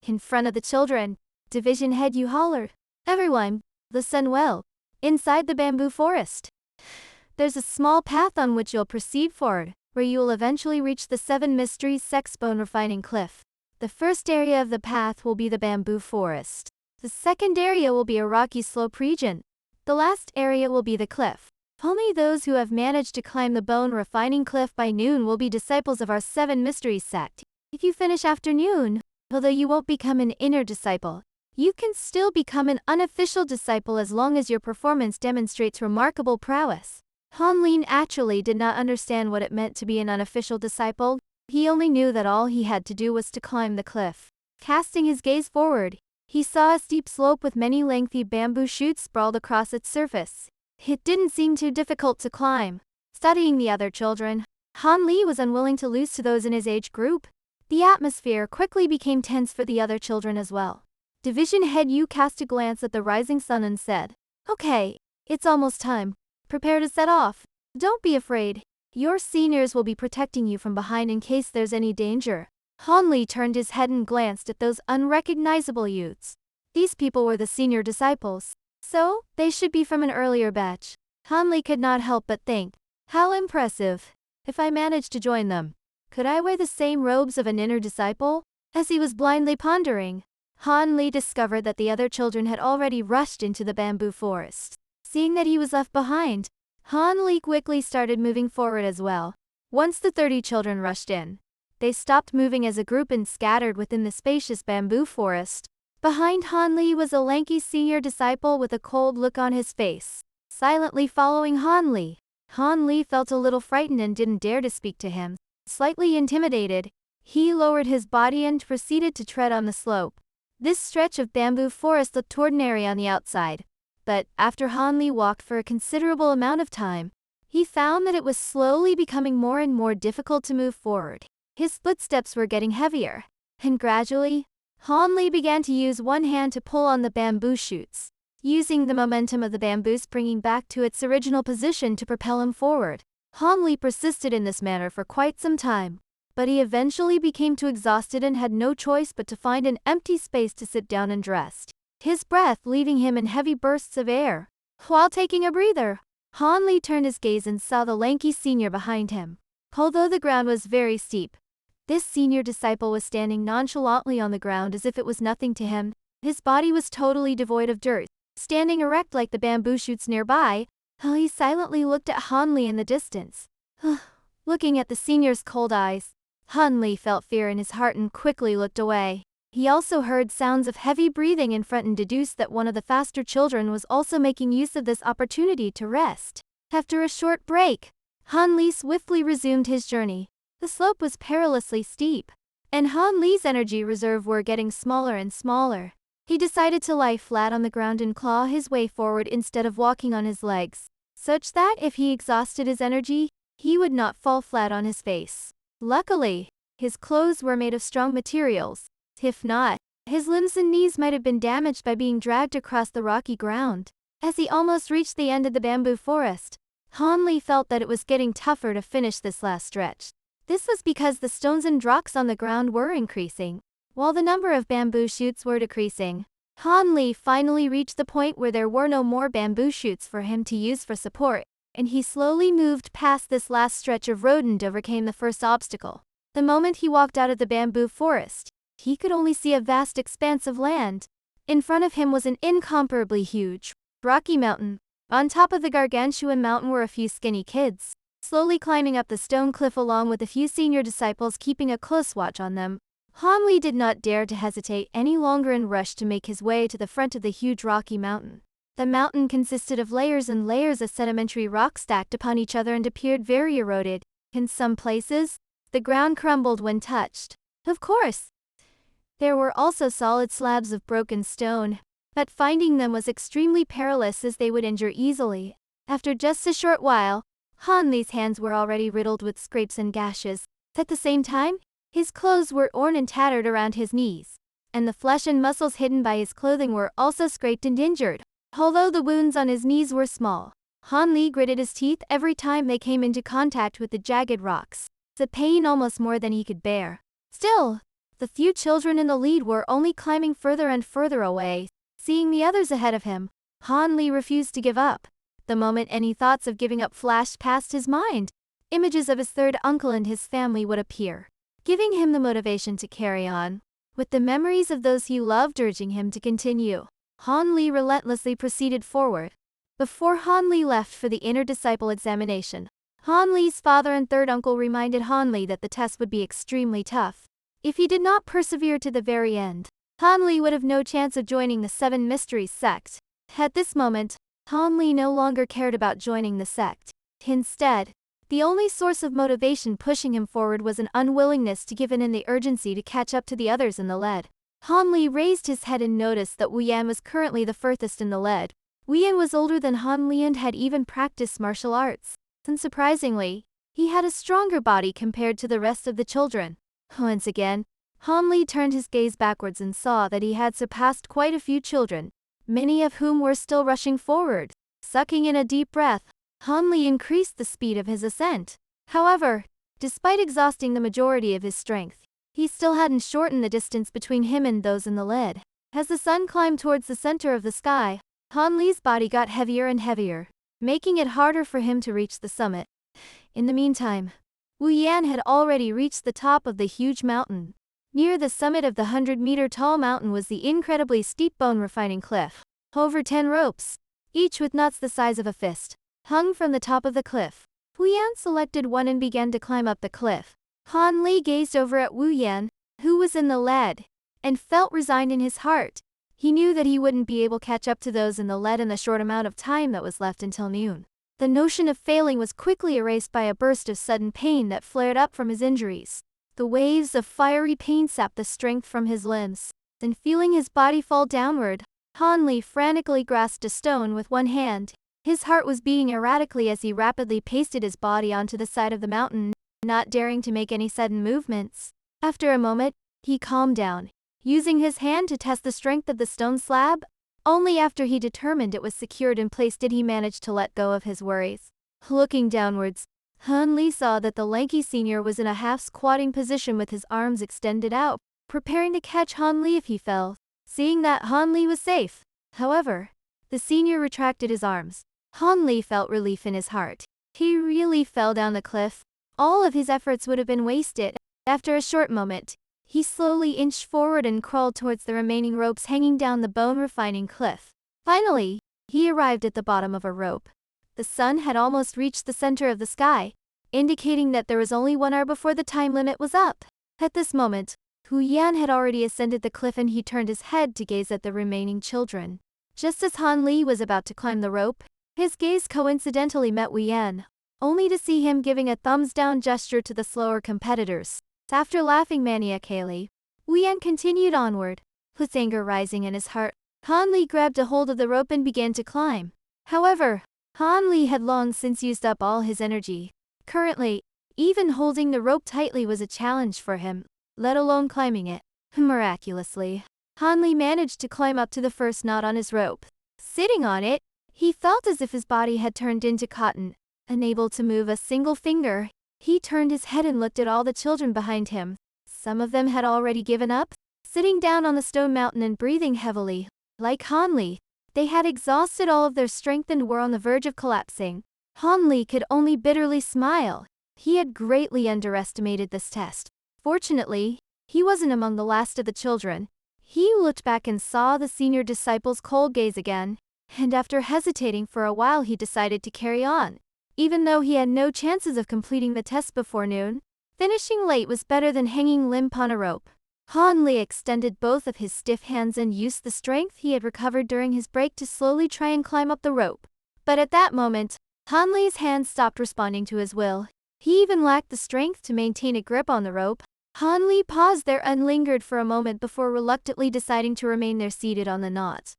In front of the children, division head Yu hollered, "Everyone, listen well. Inside the bamboo forest, there's a small path on which you'll proceed forward, where you will eventually reach the 7 Mysteries sect's bone refining cliff. The first area of the path will be the bamboo forest. The second area will be a rocky slope region. The last area will be the cliff. Only those who have managed to climb the bone refining cliff by noon will be disciples of our 7 Mysteries sect. If you finish after noon, although you won't become an inner disciple, you can still become an unofficial disciple as long as your performance demonstrates remarkable prowess." Han Lin actually did not understand what it meant to be an unofficial disciple. He only knew that all he had to do was to climb the cliff. Casting his gaze forward, he saw a steep slope with many lengthy bamboo shoots sprawled across its surface. It didn't seem too difficult to climb. Studying the other children, Han Li was unwilling to lose to those in his age group. The atmosphere quickly became tense for the other children as well. Division head Yu cast a glance at the rising sun and said, "Okay, it's almost time. Prepare to set off. Don't be afraid. Your seniors will be protecting you from behind in case there's any danger." Han Li turned his head and glanced at those unrecognizable youths. These people were the senior disciples, so they should be from an earlier batch. Han Li could not help but think, how impressive. If I managed to join them, could I wear the same robes of an inner disciple? As he was blindly pondering, Han Li discovered that the other children had already rushed into the bamboo forest. Seeing that he was left behind, Han Li quickly started moving forward as well. Once the 30 children rushed in, they stopped moving as a group and scattered within the spacious bamboo forest. Behind Han Li was a lanky senior disciple with a cold look on his face, silently following Han Li. Han Li felt a little frightened and didn't dare to speak to him. Slightly intimidated, he lowered his body and proceeded to tread on the slope. This stretch of bamboo forest looked ordinary on the outside, but after Han Li walked for a considerable amount of time, he found that it was slowly becoming more and more difficult to move forward. His footsteps were getting heavier, and gradually, Han Li began to use one hand to pull on the bamboo shoots, using the momentum of the bamboo springing back to its original position to propel him forward. Han Li persisted in this manner for quite some time, but he eventually became too exhausted and had no choice but to find an empty space to sit down and rest, his breath leaving him in heavy bursts of air. While taking a breather, Han Li turned his gaze and saw the lanky senior behind him. Although the ground was very steep, this senior disciple was standing nonchalantly on the ground as if it was nothing to him. His body was totally devoid of dirt, standing erect like the bamboo shoots nearby. He silently looked at Han Li in the distance. Looking at the senior's cold eyes, Han Li felt fear in his heart and quickly looked away. He also heard sounds of heavy breathing in front and deduced that one of the faster children was also making use of this opportunity to rest. After a short break, Han Li swiftly resumed his journey. The slope was perilously steep, and Han Li's energy reserve were getting smaller and smaller. He decided to lie flat on the ground and claw his way forward instead of walking on his legs, such that if he exhausted his energy, he would not fall flat on his face. Luckily, his clothes were made of strong materials. If not, his limbs and knees might have been damaged by being dragged across the rocky ground. As he almost reached the end of the bamboo forest, Han Li felt that it was getting tougher to finish this last stretch. This was because the stones and rocks on the ground were increasing, while the number of bamboo shoots were decreasing. Han Li finally reached the point where there were no more bamboo shoots for him to use for support, and he slowly moved past this last stretch of road and overcame the first obstacle. The moment he walked out of the bamboo forest, he could only see a vast expanse of land. In front of him was an incomparably huge, rocky mountain. On top of the gargantuan mountain were a few skinny kids, slowly climbing up the stone cliff along with a few senior disciples keeping a close watch on them. Han Li did not dare to hesitate any longer and rushed to make his way to the front of the huge rocky mountain. The mountain consisted of layers and layers of sedimentary rock stacked upon each other and appeared very eroded. In some places, the ground crumbled when touched. Of course, there were also solid slabs of broken stone, but finding them was extremely perilous as they would injure easily. After just a short while, Han Li's hands were already riddled with scrapes and gashes. At the same time, his clothes were torn and tattered around his knees, and the flesh and muscles hidden by his clothing were also scraped and injured. Although the wounds on his knees were small, Han Li gritted his teeth every time they came into contact with the jagged rocks, the pain almost more than he could bear. Still, The few children in the lead were only climbing further and further away. Seeing the others ahead of him, Han Li refused to give up. The moment any thoughts of giving up flashed past his mind, images of his third uncle and his family would appear, giving him the motivation to carry on. With the memories of those he loved urging him to continue, Han Li relentlessly proceeded forward. Before Han Li left for the inner disciple examination, Han Li's father and third uncle reminded Han Li that the test would be extremely tough. If he did not persevere to the very end, Han Li would have no chance of joining the Seven Mysteries sect. At this moment, Han Li no longer cared about joining the sect. Instead, the only source of motivation pushing him forward was an unwillingness to give in the urgency to catch up to the others in the lead. Han Li raised his head and noticed that Wu Yan was currently the furthest in the lead. Wu Yan was older than Han Li and had even practiced martial arts. Unsurprisingly, he had a stronger body compared to the rest of the children. Once again, Han Li turned his gaze backwards and saw that he had surpassed quite a few children, many of whom were still rushing forward. Sucking in a deep breath, Han Li increased the speed of his ascent. However, despite exhausting the majority of his strength, he still hadn't shortened the distance between him and those in the lead. As the sun climbed towards the center of the sky, Han Li's body got heavier and heavier, making it harder for him to reach the summit. In the meantime, Wu Yan had already reached the top of the huge mountain. Near the summit of the 100-meter tall mountain was the incredibly steep bone refining cliff. Over 10 ropes, each with nuts the size of a fist, hung from the top of the cliff. Wu Yan selected one and began to climb up the cliff. Han Li gazed over at Wu Yan, who was in the lead, and felt resigned in his heart. He knew that he wouldn't be able to catch up to those in the lead in the short amount of time that was left until noon. The notion of failing was quickly erased by a burst of sudden pain that flared up from his injuries. The waves of fiery pain sapped the strength from his limbs, and feeling his body fall downward, Han Li frantically grasped a stone with one hand. His heart was beating erratically as he rapidly pasted his body onto the side of the mountain, not daring to make any sudden movements. After a moment, he calmed down, using his hand to test the strength of the stone slab. Only after he determined it was secured in place did he manage to let go of his worries. Looking downwards, Han Li saw that the lanky senior was in a half-squatting position with his arms extended out, preparing to catch Han Li if he fell. Seeing that Han Li was safe, however, the senior retracted his arms. Han Li felt relief in his heart. He really fell down the cliff. All of his efforts would have been wasted. After a short moment, he slowly inched forward and crawled towards the remaining ropes hanging down the bone-refining cliff. Finally, he arrived at the bottom of a rope. The sun had almost reached the center of the sky, indicating that there was only 1 hour before the time limit was up. At this moment, Wu Yan had already ascended the cliff and he turned his head to gaze at the remaining children. Just as Han Li was about to climb the rope, his gaze coincidentally met Wu Yan, only to see him giving a thumbs-down gesture to the slower competitors. After laughing maniacally, Wu Yan continued onward. With anger rising in his heart, Han Li grabbed a hold of the rope and began to climb. However, Han Li had long since used up all his energy. Currently, even holding the rope tightly was a challenge for him, let alone climbing it. Miraculously, Han Li managed to climb up to the first knot on his rope. Sitting on it, he felt as if his body had turned into cotton. Unable to move a single finger, he turned his head and looked at all the children behind him. Some of them had already given up, sitting down on the stone mountain and breathing heavily. Like Han Li, they had exhausted all of their strength and were on the verge of collapsing. Han Li could only bitterly smile. He had greatly underestimated this test. Fortunately, he wasn't among the last of the children. He looked back and saw the senior disciple's cold gaze again, and after hesitating for a while he decided to carry on. Even though he had no chances of completing the test before noon, finishing late was better than hanging limp on a rope. Han Li extended both of his stiff hands and used the strength he had recovered during his break to slowly try and climb up the rope. But at that moment, Han Li's hands stopped responding to his will. He even lacked the strength to maintain a grip on the rope. Han Li paused there and lingered for a moment before reluctantly deciding to remain there seated on the knot.